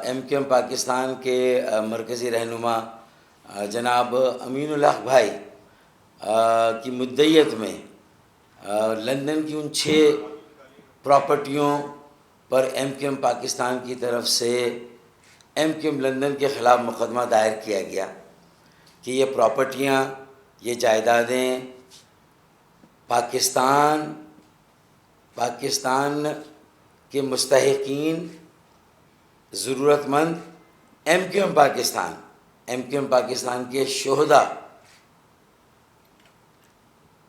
M Q M Pakistan کے مرکزی رہنما جناب امین الحق بھائی کی مدعیت میں لندن کی ان 6 پراپرٹیوں پر ایم کیو ایم پاکستان کی طرف سے ایم کیو ایم لندن کے خلاف مقدمہ دائر کیا گیا کہ یہ پراپرٹیاں، یہ جائیدادیں پاکستان کے مستحقین، ضرورت مند ایم کیو ایم پاکستان کے شہداء،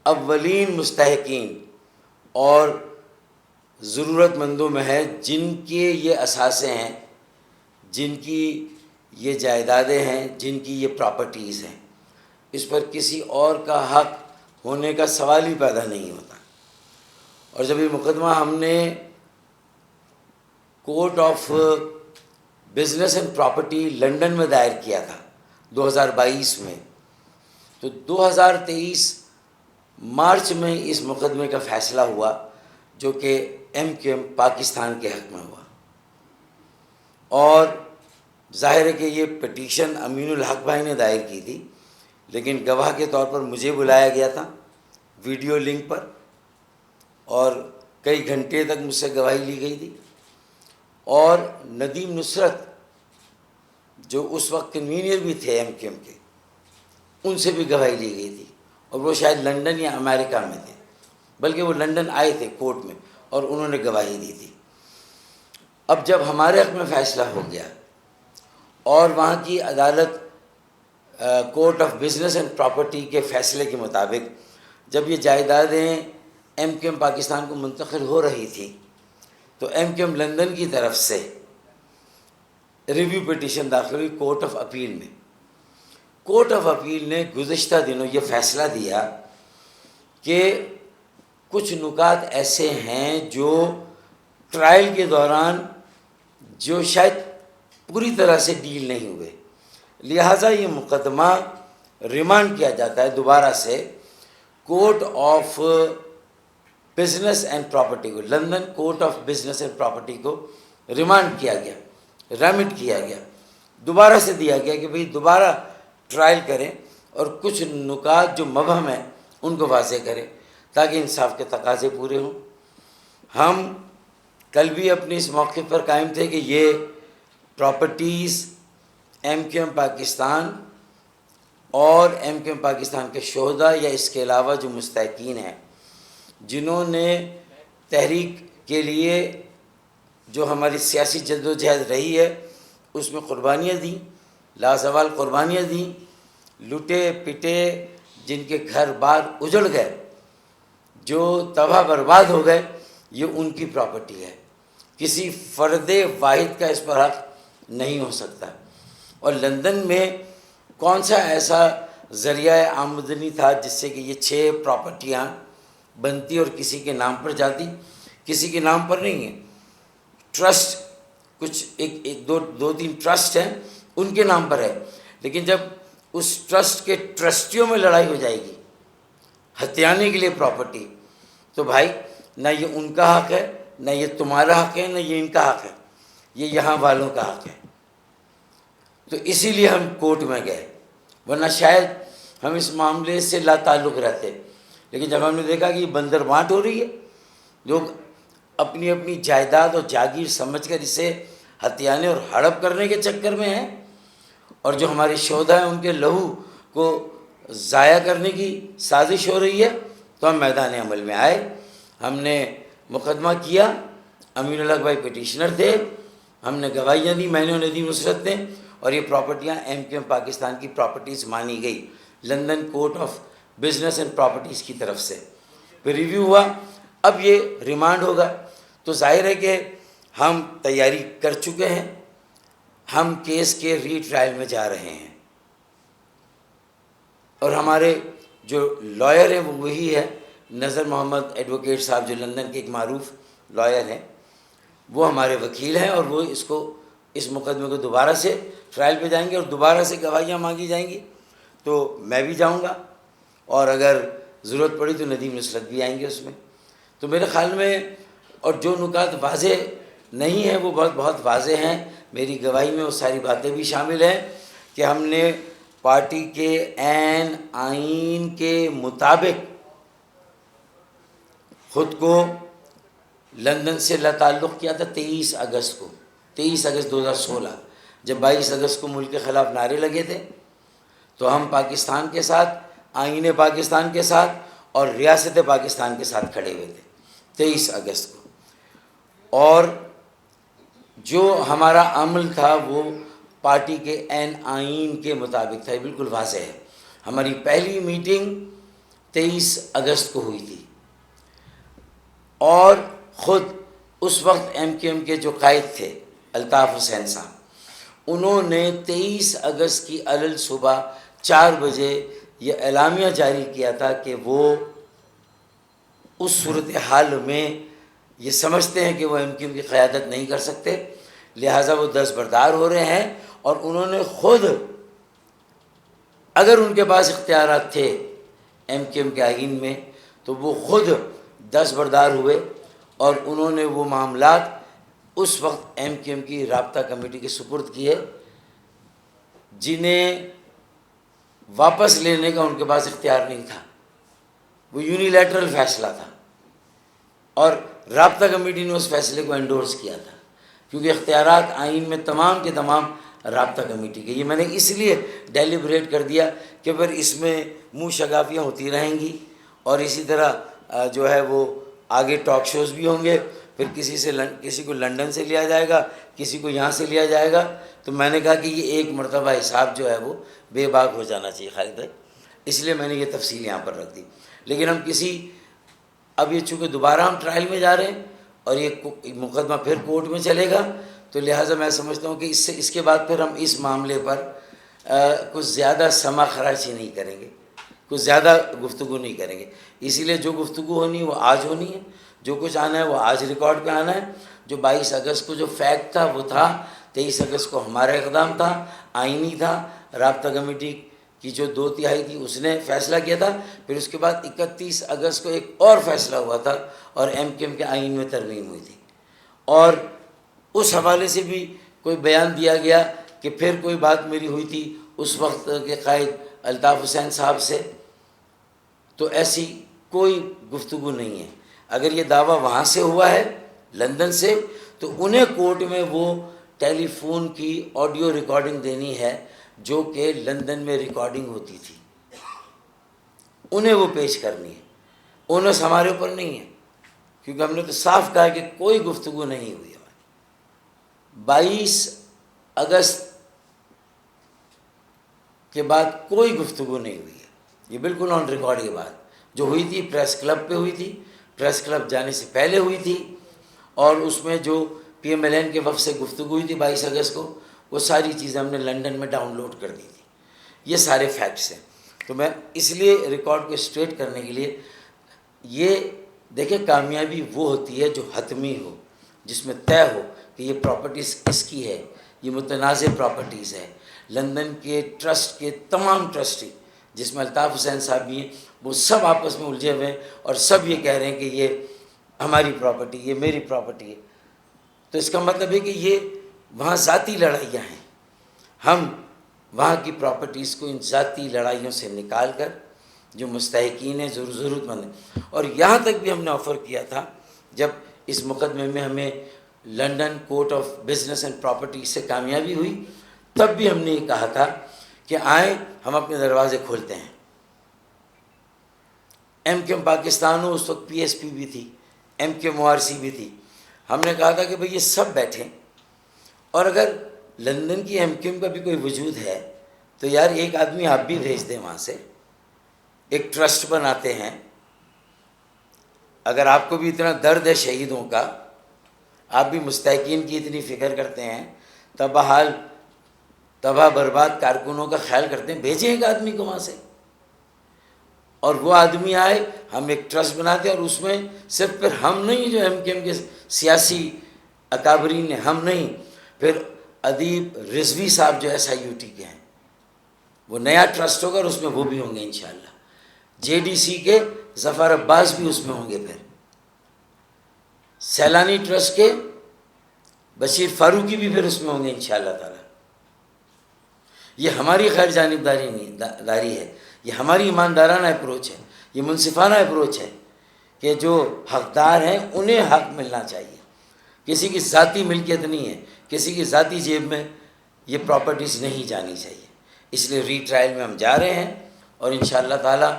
اولین مستحقین اور ضرورت مندوں میں ہے، جن کے یہ اثاثے ہیں، جن کی یہ جائیدادیں ہیں، جن کی یہ پراپرٹیز ہیں. اس پر کسی اور کا حق ہونے کا سوال ہی پیدا نہیں ہوتا. اور جب یہ مقدمہ ہم نے court of business and property London میں دائر کیا تھا 2022 میں، تو 2023 مارچ میں اس مقدمے کا فیصلہ ہوا، جو کہ ایم کیو ایم پاکستان کے حق میں ہوا. اور ظاہر ہے کہ یہ پٹیشن امین الحق بھائی نے دائر کی تھی، لیکن گواہ کے طور پر مجھے بلایا گیا تھا ویڈیو لنک پر، اور کئی گھنٹے تک مجھ سے گواہی لی گئی تھی. اور ندیم نصرت جو اس وقت کنوینئر بھی تھے ایم کیو ایم کے، ان سے بھی گواہی لی گئی تھی، اور وہ شاید لنڈن یا امریکہ میں تھے، بلکہ وہ لنڈن آئے تھے کورٹ میں اور انہوں نے گواہی دی تھی. اب جب ہمارے حق میں فیصلہ ہو گیا اور وہاں کی عدالت court of business and property کے فیصلے کے مطابق جب یہ جائیدادیں ایم کیو ایم پاکستان کو منتقل ہو رہی تھی، تو ایم کیو ایم لندن کی طرف سے ریویو پٹیشن داخل ہوئی کورٹ آف اپیل میں. کورٹ آف اپیل نے گزشتہ دنوں یہ فیصلہ دیا کہ کچھ نکات ایسے ہیں جو ٹرائل کے دوران جو شاید پوری طرح سے ڈیل نہیں ہوئے، لہٰذا یہ مقدمہ ریمانڈ کیا جاتا ہے دوبارہ سے court of business and property کو، London court of business and property کو ریمانڈ کیا گیا، ریمٹ کیا گیا، دوبارہ سے دیا گیا کہ بھئی دوبارہ ٹرائل کریں اور کچھ نکات جو مبہم ہیں ان کو واضح کریں تاکہ انصاف کے تقاضے پورے ہوں. ہم کل بھی اپنی اس موقع پر قائم تھے کہ یہ properties M Q M Pakistan اور ایم کیو ایم پاکستان کے شہداء یا اس کے علاوہ جو مستحقین ہیں، جنہوں نے تحریک کے لیے جو ہماری سیاسی جدوجہد رہی ہے اس میں قربانیاں دیں، لازوال قربانیاں دیں، لٹے پٹے، جن کے گھر بار اجڑ گئے، جو تباہ برباد ہو گئے، یہ ان کی پراپرٹی ہے. کسی فرد واحد کا اس پر حق نہیں ہو سکتا. اور لندن میں کون سا ایسا ذریعہ آمدنی تھا جس سے کہ یہ 6 پراپرٹیاں بنتی اور کسی کے نام پر جاتی؟ کسی کے نام پر نہیں ہے. ٹرسٹ کچھ ایک دو تین ٹرسٹ ہیں، ان کے نام پر ہے، لیکن جب اس ٹرسٹ کے ٹرسٹیوں میں لڑائی ہو جائے گی ہتھیانے کے لیے پراپرٹی، تو بھائی نہ یہ ان کا حق ہے، نہ یہ تمہارا حق ہے، نہ یہ ان کا حق ہے، یہ یہاں والوں کا حق ہے. تو اسی لیے ہم کورٹ میں گئے، ورنہ شاید ہم اس معاملے سے لا تعلق رہتے. لیکن جب ہم نے دیکھا کہ یہ بندر بانٹ ہو رہی ہے، لوگ اپنی اپنی جائیداد اور جاگیر سمجھ کر اسے ہتھیانے اور ہڑپ کرنے کے چکر میں ہیں، اور جو ہمارے شہداء ہیں ان کے لہو کو ضائع کرنے کی سازش ہو رہی ہے، تو ہم میدان عمل میں آئے. ہم نے مقدمہ کیا، امین الحق بھائی پٹیشنر تھے، ہم نے گواہیاں دی، میں نے اور ندیم نصرت نے، اور یہ پراپرٹیاں ایم کیو ایم پاکستان کی پراپرٹیز مانی گئی London court of business and properties کی طرف سے. پھر ریویو ہوا، اب یہ ریمانڈ ہوگا. تو ظاہر ہے کہ ہم تیاری کر چکے ہیں، ہم کیس کے ری ٹرائل میں جا رہے ہیں، اور ہمارے جو لائر ہیں وہ وہی ہے نذر محمد ایڈوکیٹ صاحب، جو لندن کے ایک معروف لائر ہیں، وہ ہمارے وکیل ہیں، اور وہ اس مقدمے کو دوبارہ سے ٹرائل پہ جائیں گے اور دوبارہ سے گواہیاں مانگی جائیں گی. تو میں بھی جاؤں گا، اور اگر ضرورت پڑی تو ندیم نصرت بھی آئیں گے اس میں. تو میرے خیال میں، اور جو نکات واضح نہیں ہیں وہ بہت واضح ہیں، میری گواہی میں وہ ساری باتیں بھی شامل ہیں کہ ہم نے پارٹی کے عین آئین کے مطابق خود کو لندن سے تعلق کیا تھا 23 اگست 2016، جب 22 اگست کو ملک کے خلاف نعرے لگے تھے تو ہم پاکستان کے ساتھ، آئین پاکستان کے ساتھ اور ریاست پاکستان کے ساتھ کھڑے ہوئے تھے 23 اگست کو، اور جو ہمارا عمل تھا وہ پارٹی کے عین آئین کے مطابق تھا۔ یہ بالکل واضح ہے۔ ہماری پہلی میٹنگ 23 اگست کو ہوئی تھی، اور خود اس وقت MQM کے جو قائد تھے الطاف حسین صاحب، انہوں نے 23 اگست کی علل صبح 4 بجے یہ اعلامیہ جاری کیا تھا کہ وہ اس صورتحال میں یہ سمجھتے ہیں کہ وہ MQM کی قیادت نہیں کر سکتے، لہٰذا وہ دستبردار ہو رہے ہیں، اور انہوں نے خود، اگر ان کے پاس اختیارات تھے MQM کے آئین میں، تو وہ خود دستبردار ہوئے اور انہوں نے وہ معاملات اس وقت MQM کی رابطہ کمیٹی کے سپرد کیے، جنہیں واپس لینے کا ان کے پاس اختیار نہیں تھا۔ وہ یونیلیٹرل فیصلہ تھا، اور رابطہ کمیٹی نے اس فیصلے کو انڈورس کیا تھا، کیونکہ اختیارات آئین میں تمام کے تمام رابطہ کمیٹی کے۔ یہ میں نے اس لیے ڈیلیبریٹ کر دیا کہ پھر اس میں منہ شگافیاں ہوتی رہیں گی، اور اسی طرح جو ہے وہ آگے ٹاک شوز بھی ہوں گے، پھر کسی کو لنڈن سے لیا جائے گا، کسی کو یہاں سے لیا جائے گا۔ تو میں نے کہا کہ یہ ایک مرتبہ حساب جو ہے وہ بے باک ہو جانا چاہیے خالد بھائی، اس لیے میں نے یہ تفصیل یہاں پر رکھ دی۔ لیکن ہم اب یہ چونکہ دوبارہ ہم ٹرائل میں جا رہے ہیں اور یہ مقدمہ پھر کورٹ میں چلے گا، تو لہٰذا میں سمجھتا ہوں کہ اس کے بعد پھر ہم اس معاملے پر کچھ زیادہ سما خرچی نہیں کریں گے، کچھ زیادہ گفتگو نہیں کریں گے۔ اسی لیے جو گفتگو ہونی ہے وہ آج ہونی ہے، جو کچھ آنا ہے وہ آج ریکارڈ پہ آنا ہے۔ جو 22 اگست کو جو فیکٹ تھا وہ تھا، 23 اگست کو ہمارا اقدام تھا، آئینی تھا، رابطہ کمیٹی کی جو 2/3 تھی اس نے فیصلہ کیا تھا، پھر اس کے بعد 31 اگست کو ایک اور فیصلہ ہوا تھا اور MQM کے آئین میں ترمیم ہوئی تھی، اور اس حوالے سے بھی کوئی بیان دیا گیا کہ پھر کوئی بات میری ہوئی تھی اس وقت کے قائد الطاف حسین صاحب سے، تو ایسی کوئی گفتگو نہیں ہے۔ اگر یہ دعویٰ وہاں سے ہوا ہے لندن سے، تو انہیں کورٹ میں وہ ٹیلی فون کی آڈیو ریکارڈنگ دینی ہے جو کہ لندن میں ریکارڈنگ ہوتی تھی، انہیں وہ پیش کرنی ہے، اونس ہمارے اوپر نہیں ہے، کیونکہ ہم نے تو صاف کہا کہ کوئی گفتگو نہیں ہوئی ہماری 22 اگست کے بعد کوئی گفتگو نہیں ہوئی ہے۔ یہ بالکل آن ریکارڈ یہ بات جو ہوئی تھی پریس کلب پہ ہوئی تھی، پریس کلب جانے سے پہلے ہوئی تھی، اور اس میں جو PMLN کے وفد سے گفتگو ہوئی تھی 22 اگست کو، وہ ساری چیزیں ہم نے لندن میں ڈاؤن لوڈ کر دی تھی۔ یہ سارے فیکٹس ہیں۔ تو میں اس لیے ریکارڈ کو اسٹریٹ کرنے کے لیے، یہ دیکھیں کامیابی وہ ہوتی ہے جو حتمی ہو، جس میں طے ہو کہ یہ پراپرٹیز کس کی ہے، یہ متنازع پراپرٹیز ہے۔ لندن کے ٹرسٹ کے تمام ٹرسٹی، جس میں الطاف حسین صاحب بھی ہیں، وہ سب آپس میں الجھے ہوئے ہیں اور سب یہ کہہ رہے ہیں کہ یہ ہماری پراپرٹی، یہ میری پراپرٹی ہے۔ تو اس کا مطلب ہے کہ یہ وہاں ذاتی لڑائیاں ہیں۔ ہم وہاں کی پراپرٹیز کو ان ذاتی لڑائیوں سے نکال کر جو مستحقین ہیں، ضرورت مند ہیں، اور یہاں تک بھی ہم نے آفر کیا تھا جب اس مقدمے میں ہمیں London court of business and property سے کامیابی ہوئی، تب بھی ہم نے یہ کہا تھا کہ آئیں ہم اپنے دروازے کھولتے ہیں۔ MQM پاکستان ہو، اس وقت PSP بھی تھی، MQM ORC بھی تھی، ہم نے کہا تھا کہ بھئی یہ سب بیٹھیں، اور اگر لندن کی MQM کا بھی کوئی وجود ہے تو یار ایک آدمی آپ بھی بھیج دیں وہاں سے، ایک ٹرسٹ بناتے ہیں۔ اگر آپ کو بھی اتنا درد ہے شہیدوں کا، آپ بھی مستحقین کی اتنی فکر کرتے ہیں، تباہ برباد کارکنوں کا خیال کرتے ہیں، بھیجیں ایک آدمی کو وہاں سے، اور وہ آدمی آئے، ہم ایک ٹرسٹ بناتے ہیں، اور اس میں صرف پھر ہم نہیں جو MQM کے سیاسی اکابرین ہیں، ہم نہیں، پھر ادیب رضوی صاحب جو SIUT کے ہیں، وہ نیا ٹرسٹ ہوگا اور اس میں وہ بھی ہوں گے انشاءاللہ۔ JDC کے ظفر عباس بھی اس میں ہوں گے، پھر سیلانی ٹرسٹ کے بشیر فاروقی بھی پھر اس میں ہوں گے انشاءاللہ تعالی۔ یہ ہماری غیر جانبداری نہیں داری ہے، یہ ہماری ایماندارانہ اپروچ ہے، یہ منصفانہ اپروچ ہے کہ جو حقدار ہیں انہیں حق ملنا چاہیے، کسی کی ذاتی ملکیت نہیں ہے، کسی کی ذاتی جیب میں یہ پراپرٹیز نہیں جانی چاہیے۔ اس لیے ری ٹرائل میں ہم جا رہے ہیں، اور انشاءاللہ تعالی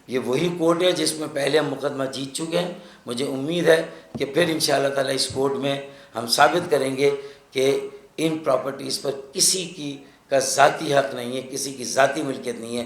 یہ وہی کورٹ ہے جس میں پہلے ہم مقدمہ جیت چکے ہیں۔ مجھے امید ہے کہ پھر انشاءاللہ تعالی اس کورٹ میں ہم ثابت کریں گے کہ ان پراپرٹیز پر کسی کا ذاتی حق نہیں ہے، کسی کی ذاتی ملکیت نہیں ہے،